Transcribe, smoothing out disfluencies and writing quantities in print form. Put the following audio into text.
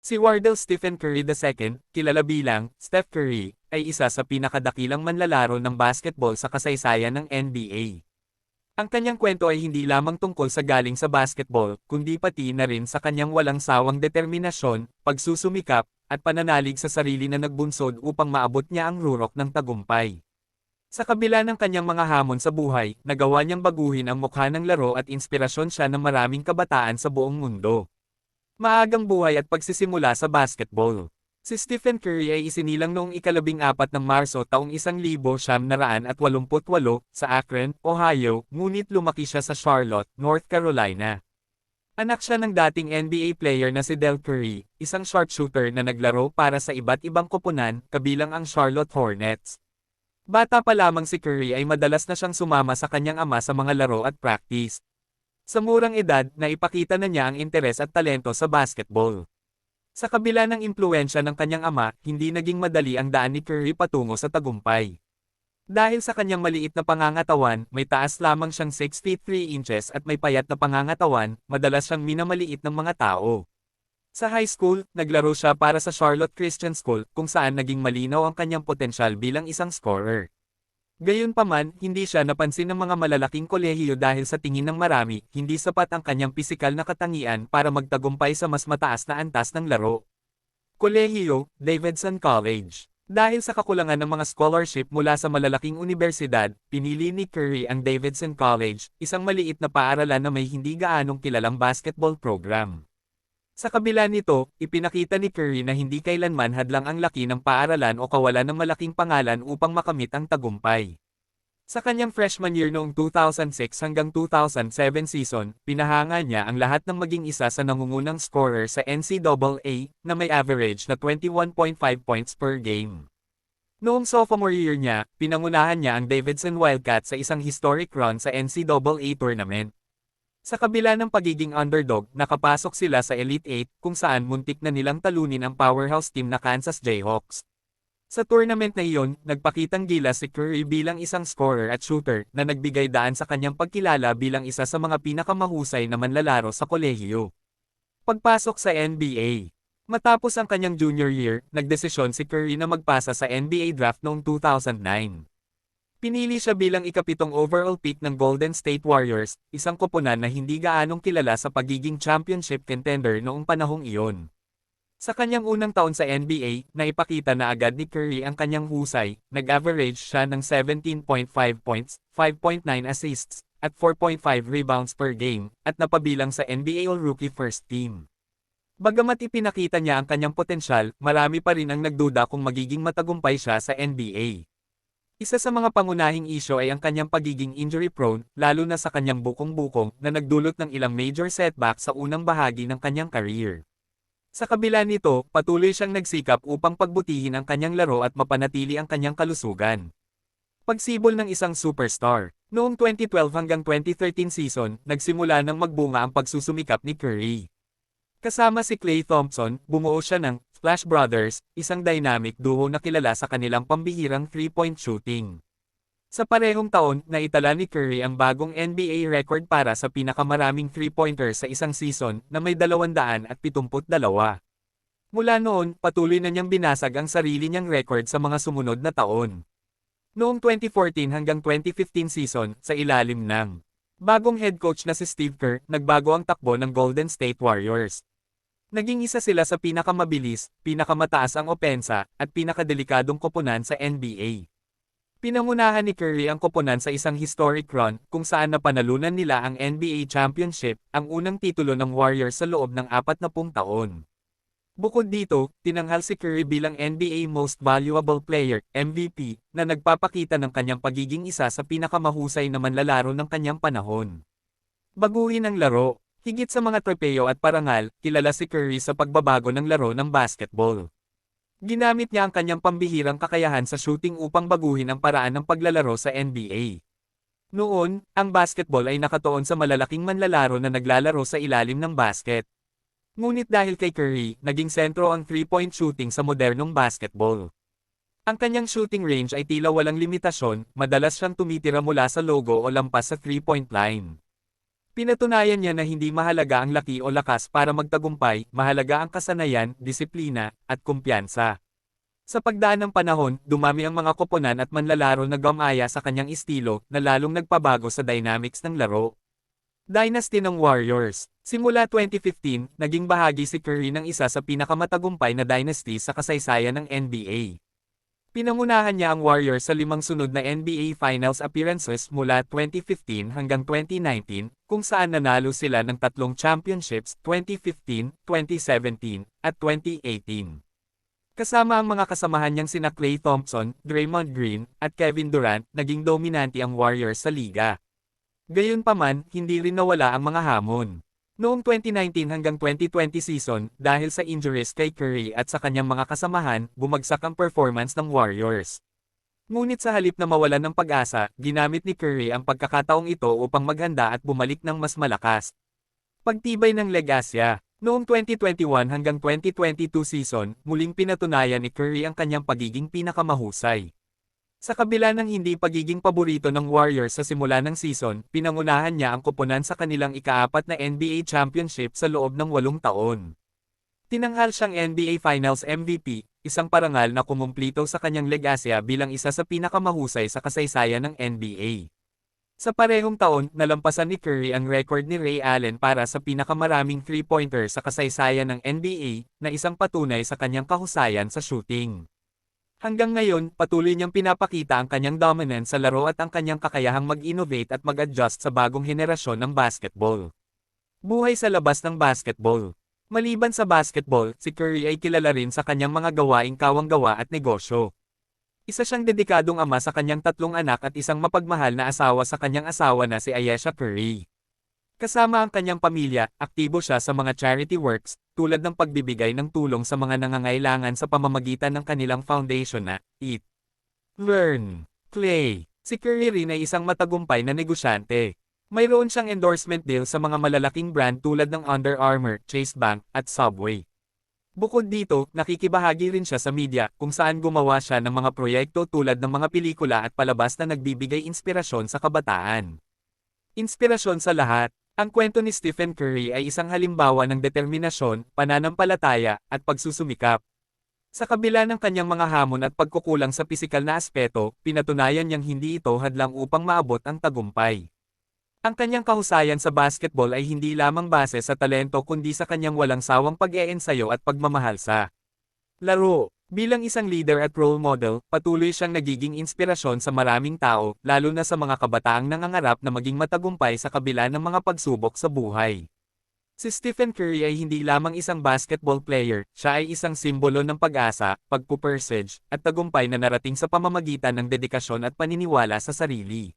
Si Wardell Stephen Curry II, kilala bilang Steph Curry, ay isa sa pinakadakilang manlalaro ng basketball sa kasaysayan ng NBA. Ang kanyang kwento ay hindi lamang tungkol sa galing sa basketball, kundi pati na rin sa kanyang walang sawang determinasyon, pagsusumikap, at pananalig sa sarili na nagbunsod upang maabot niya ang rurok ng tagumpay. Sa kabila ng kanyang mga hamon sa buhay, nagawa niyang baguhin ang mukha ng laro at inspirasyon siya ng maraming kabataan sa buong mundo. Maagang buhay at pagsisimula sa basketball. Si Stephen Curry ay isinilang noong ika-14 ng Marso taong 1988 sa Akron, Ohio, ngunit lumaki siya sa Charlotte, North Carolina. Anak siya ng dating NBA player na si Del Curry, isang sharpshooter na naglaro para sa iba't ibang koponan, kabilang ang Charlotte Hornets. Bata pa lamang si Curry ay madalas na siyang sumama sa kanyang ama sa mga laro at practice. Sa murang edad, naipakita na niya ang interes at talento sa basketball. Sa kabila ng impluwensya ng kanyang ama, hindi naging madali ang daan ni Curry patungo sa tagumpay. Dahil sa kanyang maliit na pangangatawan, may taas lamang siyang 6 feet 3 inches at may payat na pangangatawan, madalas siyang minamaliit ng mga tao. Sa high school, naglaro siya para sa Charlotte Christian School, kung saan naging malinaw ang kanyang potensyal bilang isang scorer. Gayunpaman, hindi siya napansin ng mga malalaking kolehiyo dahil sa tingin ng marami, hindi sapat ang kanyang pisikal na katangian para magtagumpay sa mas mataas na antas ng laro. Kolehiyo, Davidson College. Dahil sa kakulangan ng mga scholarship mula sa malalaking universidad, pinili ni Curry ang Davidson College, isang maliit na paaralan na may hindi gaanong kilalang basketball program. Sa kabila nito, ipinakita ni Curry na hindi kailanman hadlang ang laki ng paaralan o kawalan ng malaking pangalan upang makamit ang tagumpay. Sa kanyang freshman year noong 2006 hanggang 2007 season, pinahanga niya ang lahat ng maging isa sa nangungunang scorer sa NCAA na may average na 21.5 points per game. Noong sophomore year niya, pinangunahan niya ang Davidson Wildcats sa isang historic run sa NCAA tournament. Sa kabila ng pagiging underdog, nakapasok sila sa Elite 8 kung saan muntik na nilang talunin ang powerhouse team na Kansas Jayhawks. Sa tournament na iyon, nagpakitang gilas si Curry bilang isang scorer at shooter na nagbigay daan sa kanyang pagkilala bilang isa sa mga pinakamahusay na manlalaro sa kolehiyo. Pagpasok sa NBA. Matapos ang kanyang junior year, nagdesisyon si Curry na magpasa sa NBA draft noong 2009. Pinili siya bilang ika-7 overall pick ng Golden State Warriors, isang koponan na hindi gaanong kilala sa pagiging championship contender noong panahong iyon. Sa kanyang unang taon sa NBA, naipakita na agad ni Curry ang kanyang husay, nag-average siya ng 17.5 points, 5.9 assists, at 4.5 rebounds per game, at napabilang sa NBA All-Rookie First Team. Bagamat ipinakita niya ang kanyang potensyal, marami pa rin ang nagduda kung magiging matagumpay siya sa NBA. Isa sa mga pangunahing isyo ay ang kanyang pagiging injury-prone, lalo na sa kanyang bukong-bukong, na nagdulot ng ilang major setback sa unang bahagi ng kanyang career. Sa kabila nito, patuloy siyang nagsikap upang pagbutihin ang kanyang laro at mapanatili ang kanyang kalusugan. Pagsibol ng isang superstar. Noong 2012 hanggang 2013 season, nagsimula ng magbunga ang pagsusumikap ni Curry. Kasama si Klay Thompson, bumuo siya ng Splash Brothers, isang dynamic duo na kilala sa kanilang pambihirang 3-point shooting. Sa parehong taon, naitala ni Curry ang bagong NBA record para sa pinakamaraming 3-pointers sa isang season na may 272. Mula noon, patuloy na niyang binasag ang sarili niyang record sa mga sumunod na taon. Noong 2014 hanggang 2015 season, sa ilalim ng bagong head coach na si Steve Kerr, nagbago ang takbo ng Golden State Warriors. Naging isa sila sa pinakamabilis, pinakamataas ang opensa, at pinakadelikadong koponan sa NBA. Pinangunahan ni Curry ang koponan sa isang historic run, kung saan napanalunan nila ang NBA Championship, ang unang titulo ng Warriors sa loob ng 40 taon. Bukod dito, tinanghal si Curry bilang NBA Most Valuable Player, MVP, na nagpapakita ng kanyang pagiging isa sa pinakamahusay na manlalaro ng kanyang panahon. Baguhin ang laro. Higit sa mga tropeyo at parangal, kilala si Curry sa pagbabago ng laro ng basketball. Ginamit niya ang kanyang pambihirang kakayahan sa shooting upang baguhin ang paraan ng paglalaro sa NBA. Noon, ang basketball ay nakatuon sa malalaking manlalaro na naglalaro sa ilalim ng basket. Ngunit dahil kay Curry, naging sentro ang 3-point shooting sa modernong basketball. Ang kanyang shooting range ay tila walang limitasyon, madalas siyang tumitira mula sa logo o lampas sa 3-point line. Pinatunayan niya na hindi mahalaga ang laki o lakas para magtagumpay, mahalaga ang kasanayan, disiplina, at kumpiyansa. Sa pagdaan ng panahon, dumami ang mga koponan at manlalaro na gumaya sa kanyang estilo, na lalong nagpabago sa dynamics ng laro. Dynasty ng Warriors. Simula 2015, naging bahagi si Curry ng isa sa pinakamatagumpay na dynasty sa kasaysayan ng NBA. Pinangunahan niya ang Warriors sa 5 sunod na NBA Finals appearances mula 2015 hanggang 2019, kung saan nanalo sila ng 3 championships 2015, 2017, at 2018. Kasama ang mga kasamahan niyang sina Klay Thompson, Draymond Green, at Kevin Durant, naging dominante ang Warriors sa liga. Gayunpaman, hindi rin nawala ang mga hamon. Noong 2019 hanggang 2020 season, dahil sa injuries kay Curry at sa kanyang mga kasamahan, bumagsak ang performance ng Warriors. Ngunit sa halip na mawalan ng pag-asa, ginamit ni Curry ang pagkakataong ito upang maghanda at bumalik ng mas malakas. Pagtibay ng legasya. Noong 2021 hanggang 2022 season, muling pinatunayan ni Curry ang kanyang pagiging pinakamahusay. Sa kabila ng hindi pagiging paborito ng Warriors sa simula ng season, pinangunahan niya ang koponan sa kanilang ika-4 na NBA championship sa loob ng 8 taon. Tinanghal siyang NBA Finals MVP, isang parangal na kumumplito sa kanyang legasya bilang isa sa pinakamahusay sa kasaysayan ng NBA. Sa parehong taon, nalampasan ni Curry ang record ni Ray Allen para sa pinakamaraming three-pointer sa kasaysayan ng NBA, na isang patunay sa kanyang kahusayan sa shooting. Hanggang ngayon, patuloy niyang pinapakita ang kanyang dominance sa laro at ang kanyang kakayahang mag-innovate at mag-adjust sa bagong henerasyon ng basketball. Buhay sa labas ng basketball. Maliban sa basketball, si Curry ay kilala rin sa kanyang mga gawaing kawang-gawa at negosyo. Isa siyang dedikadong ama sa kanyang 3 anak at isang mapagmahal na asawa sa kanyang asawa na si Ayesha Curry. Kasama ang kanyang pamilya, aktibo siya sa mga charity works, tulad ng pagbibigay ng tulong sa mga nangangailangan sa pamamagitan ng kanilang foundation na Eat, Learn, Play. Si Curry rin ay isang matagumpay na negosyante. Mayroon siyang endorsement deal sa mga malalaking brand tulad ng Under Armour, Chase Bank, at Subway. Bukod dito, nakikibahagi rin siya sa media, kung saan gumawa siya ng mga proyekto tulad ng mga pelikula at palabas na nagbibigay inspirasyon sa kabataan. Inspirasyon sa lahat. Ang kwento ni Stephen Curry ay isang halimbawa ng determinasyon, pananampalataya, at pagsusumikap. Sa kabila ng kanyang mga hamon at pagkukulang sa pisikal na aspeto, pinatunayan niyang hindi ito hadlang upang maabot ang tagumpay. Ang kanyang kahusayan sa basketball ay hindi lamang base sa talento kundi sa kanyang walang sawang pag-eensayo at pagmamahal sa laro. Bilang isang leader at role model, patuloy siyang nagiging inspirasyon sa maraming tao, lalo na sa mga kabataang nangangarap na maging matagumpay sa kabila ng mga pagsubok sa buhay. Si Stephen Curry ay hindi lamang isang basketball player, siya ay isang simbolo ng pag-asa, pagpupursige, at tagumpay na narating sa pamamagitan ng dedikasyon at paniniwala sa sarili.